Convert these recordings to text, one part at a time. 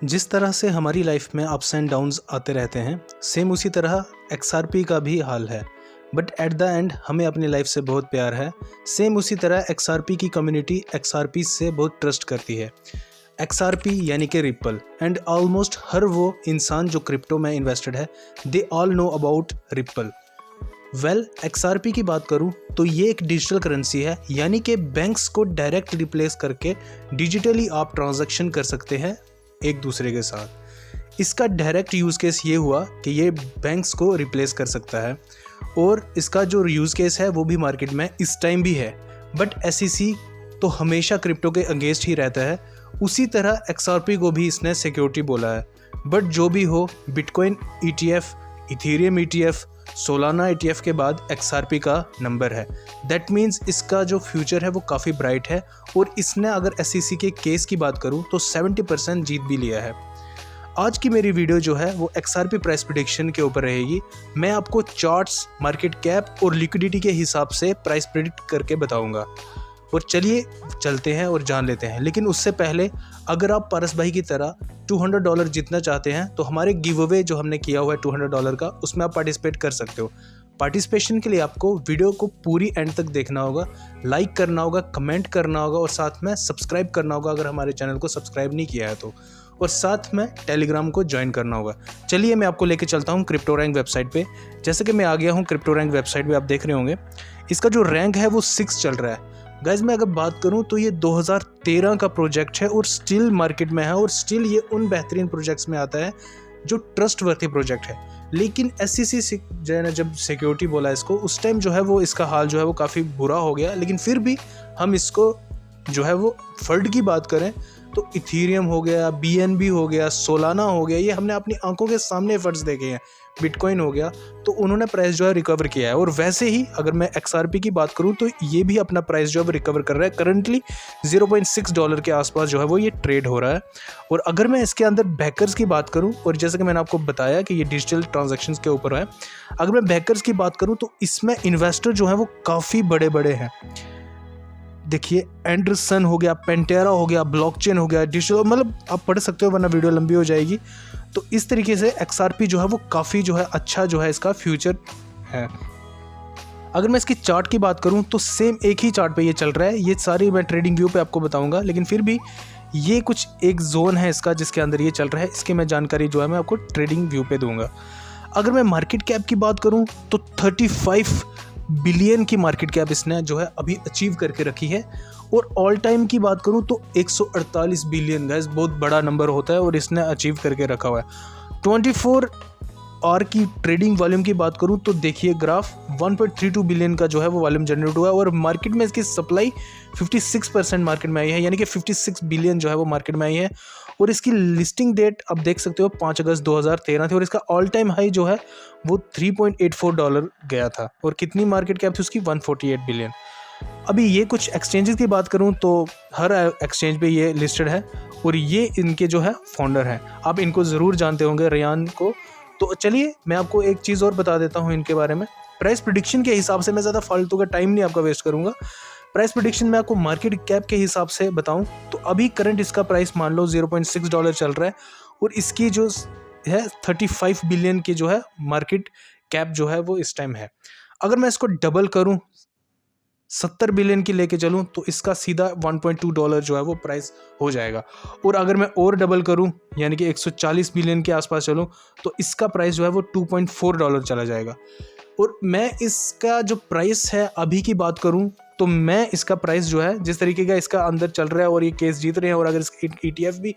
जिस तरह से हमारी लाइफ में अप्स एंड डाउन्स आते रहते हैं, सेम उसी तरह XRP का भी हाल है। बट एट द एंड हमें अपनी लाइफ से बहुत प्यार है। सेम उसी तरह XRP की कम्युनिटी XRP से बहुत ट्रस्ट करती है। XRP यानी कि रिपल, एंड ऑलमोस्ट हर वो इंसान जो क्रिप्टो में इन्वेस्टेड है, they all know about ripple. Well, XRP की बात करूं तो ये एक डिजिटल करेंसी है, यानी कि बैंक्स को डायरेक्ट रिप्लेस करके डिजिटली आप ट्रांजैक्शन कर सकते हैं एक दूसरे के साथ। इसका डायरेक्ट यूज़ केस ये हुआ कि ये बैंक्स को रिप्लेस कर सकता है, और इसका जो यूज़ केस है वो भी मार्केट में इस टाइम भी है। बट SEC तो हमेशा क्रिप्टो के अगेंस्ट ही रहता है, उसी तरह XRP को भी इसने सिक्योरिटी बोला है। बट जो भी हो, bitcoin ETF, Ethereum ETF, Solana ETF के बाद XRP का नंबर है। दैट मीन्स इसका जो फ्यूचर है वो काफ़ी ब्राइट है, और इसने अगर SEC के केस की बात करूं तो 70% जीत भी लिया है। आज की मेरी वीडियो जो है वो XRP प्राइस प्रेडिक्शन के ऊपर रहेगी। मैं आपको चार्ट्स, मार्केट कैप और लिक्विडिटी के हिसाब से प्राइस प्रेडिक्ट करके बताऊंगा। और चलिए चलते हैं और जान लेते हैं। लेकिन उससे पहले, अगर आप पारस भाई की तरह $200 जीतना चाहते हैं तो हमारे गिव अवे जो हमने किया हुआ है $200 का, उसमें आप पार्टिसिपेट कर सकते हो। पार्टिसिपेशन के लिए आपको वीडियो को पूरी एंड तक देखना होगा, लाइक करना होगा, कमेंट करना होगा, और साथ में सब्सक्राइब करना होगा अगर हमारे चैनल को सब्सक्राइब नहीं किया है तो, और साथ में टेलीग्राम को ज्वाइन करना होगा। चलिए मैं आपको लेके चलता हूँ क्रिप्टो रैंक वेबसाइट पे। जैसे कि मैं आ गया हूँ क्रिप्टो रैंक वेबसाइट पे, आप देख रहे होंगे इसका जो रैंक है वो 6 चल रहा है। गाइज, मैं अगर बात करूं तो ये 2013 का प्रोजेक्ट है और स्टिल मार्केट में है, और स्टिल ये उन बेहतरीन प्रोजेक्ट्स में आता है जो ट्रस्ट वर्थी प्रोजेक्ट है। लेकिन SEC जो है ना, जब सिक्योरिटी बोला इसको, उस टाइम जो है वो इसका हाल जो है वो काफ़ी बुरा हो गया। लेकिन फिर भी हम इसको जो है वो फंड की बात करें तो इथेरियम हो गया, BNB हो गया, सोलाना हो गया, ये हमने अपनी आंखों के सामने फंड्स देखे हैं। बिटकॉइन हो गया, तो उन्होंने प्राइस जो है रिकवर किया है। और वैसे ही अगर मैं XRP की बात करूं तो ये भी अपना प्राइस जो है रिकवर कर रहा है। करंटली $0.6 के आसपास जो है वो ये ट्रेड हो रहा है। और अगर मैं इसके अंदर बैकर्स की बात करूं, और जैसे कि मैंने आपको बताया कि ये डिजिटल ट्रांजैक्शंस के ऊपर है, अगर मैं बैकर्स की बात करूं तो इसमें इन्वेस्टर जो है वो काफ़ी बड़े बड़े हैं। देखिए, एंडरसन हो गया, पेंटेरा हो गया, ब्लॉकचेन हो गया, डिजिटल, मतलब आप पढ़ सकते हो वरना वीडियो लंबी हो जाएगी। तो इस तरीके से XRP जो है वो काफ़ी जो है अच्छा जो है इसका फ्यूचर है। अगर मैं इसकी चार्ट की बात करूं तो सेम एक ही चार्ट पे ये चल रहा है। ये सारी मैं ट्रेडिंग व्यू पे आपको बताऊंगा, लेकिन फिर भी ये कुछ एक जोन है इसका जिसके अंदर ये चल रहा है। इसकी मैं जानकारी जो है मैं आपको ट्रेडिंग व्यू पे दूंगा। अगर मैं मार्केट कैप की बात करूं तो 35 बिलियन की मार्केट कैप इसने जो है अभी अचीव करके रखी है। और ऑल टाइम की बात करूं तो 148 बिलियन, गाइस बहुत बड़ा नंबर होता है, और इसने अचीव करके रखा हुआ है। 24 आवर की ट्रेडिंग वॉल्यूम की बात करूं तो देखिए ग्राफ, 1.32 बिलियन का जो है वो वॉल्यूम जनरेट हुआ है। और मार्केट में इसकी सप्लाई 56% मार्केट में आई है, यानी कि 56 बिलियन जो है वो मार्केट में आई है। और इसकी लिस्टिंग डेट आप देख सकते हो 5 अगस्त 2013 थी, और इसका ऑल टाइम हाई जो है वो $3.84 गया था। और कितनी मार्केट कैप थी उसकी? 148 बिलियन। अभी ये कुछ एक्सचेंजेस की बात करूं तो हर एक्सचेंज पे ये लिस्टेड है, और ये इनके जो है फाउंडर हैं। आप इनको ज़रूर जानते होंगे, रेयान को। तो चलिए मैं आपको एक चीज़ और बता देता हूँ इनके बारे में। प्राइस प्रेडिक्शन के हिसाब से मैं ज़्यादा फालतू का टाइम नहीं आपका वेस्ट करूँगा। प्राइस प्रेडिक्शन मैं आपको मार्केट कैप के हिसाब से बताऊं तो अभी करंट इसका प्राइस मान लो $0.6 चल रहा है, और इसकी जो है 35 बिलियन की जो है मार्केट कैप जो है वो इस टाइम है। अगर मैं इसको डबल करूं, 70 बिलियन की लेके चलूं, तो इसका सीधा $1.2 जो है वो प्राइस हो जाएगा। और अगर मैं और डबल करूं, यानी कि 140 बिलियन के आसपास चलूं, तो इसका प्राइस जो है वो $2.4 चला जाएगा। और मैं इसका जो प्राइस है अभी की बात करूं तो मैं इसका प्राइस जो है जिस तरीके का इसका अंदर चल रहा है, और ये केस जीत रहे हैं, और अगर इसका ETF भी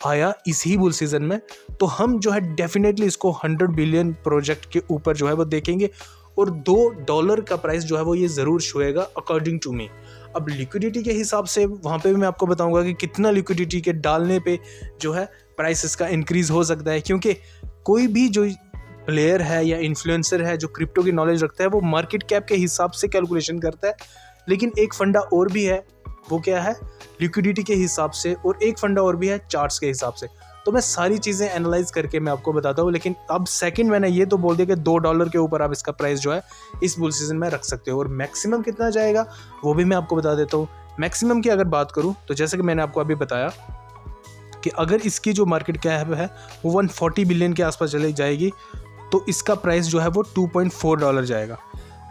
आया इसी बुल सीजन में, तो हम जो है डेफिनेटली इसको 100 बिलियन प्रोजेक्ट के ऊपर जो है वो देखेंगे, और $2 का प्राइस जो है वो ये ज़रूर छुएगा अकॉर्डिंग टू मी। अब लिक्विडिटी के हिसाब से वहाँ पे भी मैं आपको बताऊंगा कि कितना लिक्विडिटी के डालने पे जो है प्राइस इसका इंक्रीज़ हो सकता है। क्योंकि कोई भी जो प्लेयर है या इन्फ्लुएंसर है जो क्रिप्टो की नॉलेज रखता है, वो मार्केट कैप के हिसाब से कैलकुलेशन करता है। लेकिन एक फंडा और भी है, वो क्या है? लिक्विडिटी के हिसाब से। और एक फंडा और भी है चार्ट्स के हिसाब से। तो मैं सारी चीज़ें एनालाइज करके मैं आपको बताता हूँ। लेकिन अब सेकंड मैंने ये तो बोल दिया कि $2 के ऊपर आप इसका प्राइस जो है इस बुल सीजन में रख सकते हो। और मैक्सिमम कितना जाएगा वो भी मैं आपको बता देता हूँ। मैक्सिमम की अगर बात करूँ तो जैसे कि मैंने आपको अभी बताया कि अगर इसकी जो मार्केट कैप है वो 140 बिलियन के आसपास चली जाएगी तो इसका प्राइस जो है वो $2.4 जाएगा।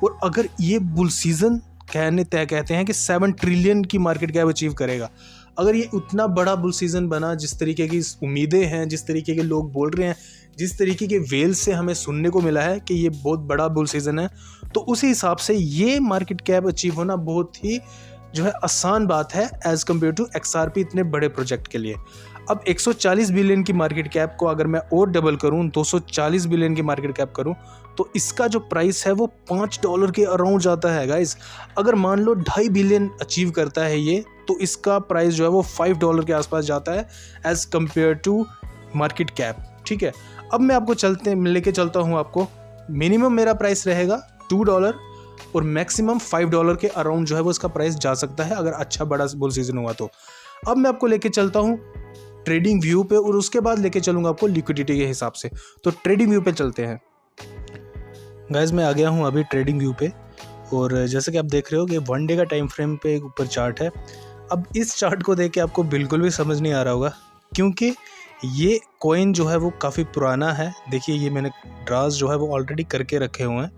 और अगर ये बुल सीज़न कहते हैं कि 7 ट्रिलियन की मार्केट कैप अचीव करेगा, अगर ये उतना बड़ा बुल सीज़न बना, जिस तरीके की उम्मीदें हैं, जिस तरीके के लोग बोल रहे हैं, जिस तरीके के वेल से हमें सुनने को मिला है कि ये बहुत बड़ा बुल सीज़न है, तो उसी हिसाब से ये मार्केट कैप अचीव होना बहुत ही जो है आसान बात है एज़ कम्पेयर टू XRP इतने बड़े प्रोजेक्ट के लिए। अब 140 बिलियन की मार्केट कैप को अगर मैं और डबल करूं, 240 बिलियन की मार्केट कैप करूं, तो इसका जो प्राइस है वो $5 के अराउंड जाता है गाइज। अगर मान लो 2.5 बिलियन अचीव करता है ये, तो इसका प्राइस जो है वो $5 के आसपास जाता है as compare to market cap. ठीक है, अब मैं आपको लेके चलता हूँ आपको। मिनिमम मेरा प्राइस रहेगा $2 और मैक्सिमम $5 के अराउंड जो है वो इसका प्राइस जा सकता है अगर अच्छा बड़ा बुल सीजन हुआ तो। अब मैं आपको लेके चलता हूँ ट्रेडिंग व्यू पे और उसके बाद लेके चलूँगा आपको लिक्विडिटी के हिसाब से। तो ट्रेडिंग व्यू पे चलते हैं गाइज। मैं आ गया हूँ अभी ट्रेडिंग व्यू पे और जैसे कि आप देख रहे हो कि 1 डे का टाइम फ्रेम पे एक ऊपर चार्ट है। अब इस चार्ट को देख के आपको बिल्कुल भी समझ नहीं आ रहा होगा क्योंकि ये कॉइन जो है वो काफ़ी पुराना है। देखिए ये मैंने ड्राज जो है वो ऑलरेडी करके रखे हुए हैं।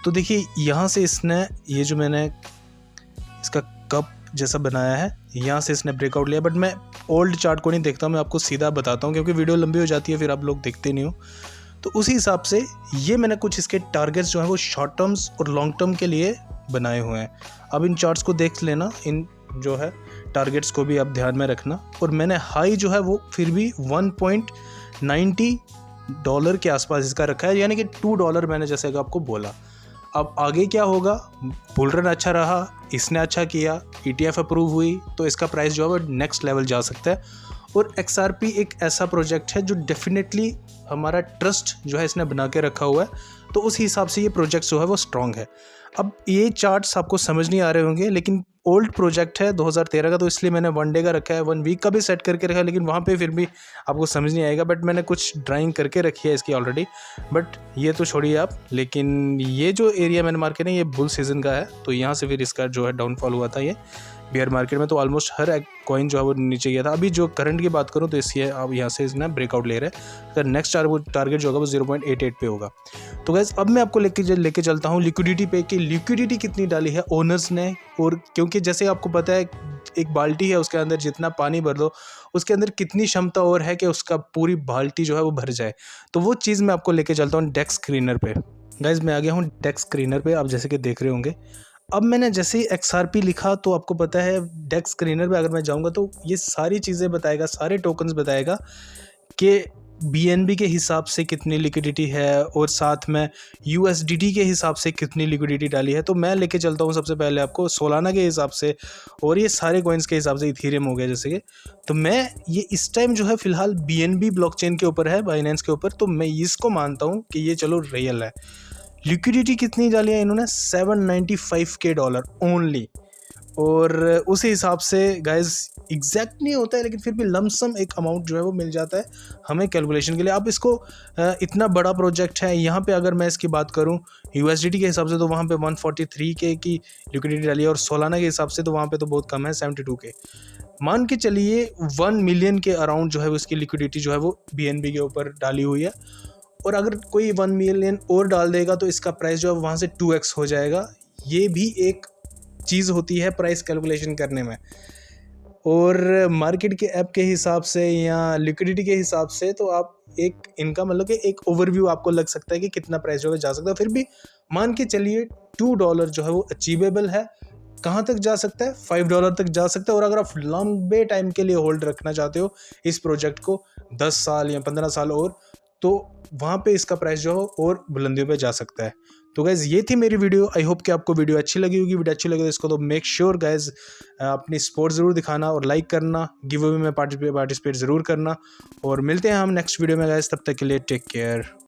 तो देखिए यहाँ से इसने ये जो मैंने इसका कप जैसा बनाया है, यहाँ से इसने ब्रेकआउट लिया। बट मैं ओल्ड चार्ट को नहीं देखता, मैं आपको सीधा बताता हूँ क्योंकि वीडियो लंबी हो जाती है फिर आप लोग देखते नहीं हो। तो उसी हिसाब से ये मैंने कुछ इसके टारगेट्स जो हैं वो शॉर्ट टर्म्स और लॉन्ग टर्म के लिए बनाए हुए हैं। अब इन चार्ट्स को देख लेना, इन जो है टारगेट्स को भी आप ध्यान में रखना। और मैंने हाई जो है वो फिर भी $1.90 के आसपास इसका रखा है, यानी कि $2 मैंने जैसे कि आपको बोला। अब आगे क्या होगा, बुल रन अच्छा रहा, इसने अच्छा किया, ETF अप्रूव हुई तो इसका प्राइस जो है वो नेक्स्ट लेवल जा सकता है। और XRP एक ऐसा प्रोजेक्ट है जो डेफिनेटली हमारा ट्रस्ट जो है इसने बना के रखा हुआ है, तो उस हिसाब से ये प्रोजेक्ट जो है वो स्ट्रॉन्ग है। अब ये चार्ट्स आपको समझ नहीं आ रहे होंगे लेकिन ओल्ड प्रोजेक्ट है 2013 का, तो इसलिए मैंने 1 डे का रखा है, 1 वीक का भी सेट करके रखा है, लेकिन वहाँ पे फिर भी आपको समझ नहीं आएगा। बट मैंने कुछ ड्राइंग करके रखी है इसकी ऑलरेडी, बट ये तो छोड़िए आप। लेकिन ये जो एरिया मैंने मार्क किया ना, ये बुल सीजन का है, तो यहाँ से फिर इसका जो है डाउनफॉल हुआ था ये बेयर मार्केट में, तो ऑलमोस्ट हर कॉइन जो है वो नीचे गया था। अभी जो करंट की बात करूँ तो इसलिए अब यहाँ से इसने ब्रेकआउट ले रहे हैं, अगर नेक्स्ट टारगेट जो होगा वो 0.88 पे होगा। तो गैस अब मैं आपको लेके चलता हूँ लिक्विडिटी पे कि लिक्विडिटी कितनी डाली है ओनर्स ने। और क्योंकि जैसे आपको पता है एक बाल्टी है, उसके अंदर जितना पानी भर दो उसके अंदर कितनी क्षमता और है कि उसका पूरी बाल्टी जो है वो भर जाए, तो वो चीज़ मैं आपको लेके चलता हूँ डेक्स स्क्रीनर पे। गाइज मैं आ गया हूँ डेक्स स्क्रीनर पे, आप जैसे कि देख रहे होंगे। अब मैंने जैसे ही XRP लिखा तो आपको पता है डेक्स स्क्रीनर पे अगर मैं जाऊंगा तो ये सारी चीज़ें बताएगा, सारे टोकन्स बताएगा कि BNB के हिसाब से कितनी लिक्विडिटी है और साथ में USDT के हिसाब से कितनी लिक्विडिटी डाली है। तो मैं लेके चलता हूँ सबसे पहले आपको सोलाना के हिसाब से और ये सारे कॉइन्स के हिसाब से, इथेरियम हो गया जैसे कि। तो मैं ये इस टाइम जो है फिलहाल BNB ब्लॉकचेन के ऊपर है, बाइनेंस के ऊपर, तो मैं इसको मानता हूँ कि ये चलो रियल है। लिक्विडिटी कितनी डाली है इन्होंने, $795 ओनली। और उसी हिसाब से गाइज एग्जैक्ट नहीं होता है लेकिन फिर भी लमसम एक अमाउंट जो है वो मिल जाता है हमें कैलकुलेशन के लिए। अब इसको इतना बड़ा प्रोजेक्ट है, यहाँ पे अगर मैं इसकी बात करूँ USDT के हिसाब से तो वहाँ पे 143K की लिक्विडिटी डाली है और सोलाना के हिसाब से तो वहाँ पे तो बहुत कम है, 72K। मान के चलिए 1 मिलियन के अराउंड जो है वो इसकी लिक्विडिटी जो है वो BNB के ऊपर डाली हुई है। और अगर कोई 1 मिलियन और डाल देगा तो इसका प्राइस जो है वहाँ से 2x हो जाएगा। ये भी एक चीज़ होती है प्राइस कैलकुलेशन करने में। और मार्केट के ऐप के हिसाब से या लिक्विडिटी के हिसाब से तो आप एक इनका मतलब कि एक ओवरव्यू आपको लग सकता है कि कितना प्राइस जो है जा सकता है। फिर भी मान के चलिए $2 जो है वो अचीवेबल है। कहाँ तक जा सकता है, $5 तक जा सकता है। और अगर आप लंबे टाइम के लिए होल्ड रखना चाहते हो इस प्रोजेक्ट को 10 साल या 15 साल और, तो वहाँ पे इसका प्राइस जो हो और बुलंदियों पे जा सकता है। तो गाइज़ ये थी मेरी वीडियो। आई होप कि आपको वीडियो अच्छी लगी होगी। वीडियो अच्छी लगे तो इसको तो मेक श्योर गाइज़ अपनी सपोर्ट ज़रूर दिखाना और लाइक करना, गिव अवे में पार्टिसिपेट ज़रूर करना। और मिलते हैं हम नेक्स्ट वीडियो में गाइज़, तब तक के लिए टेक केयर।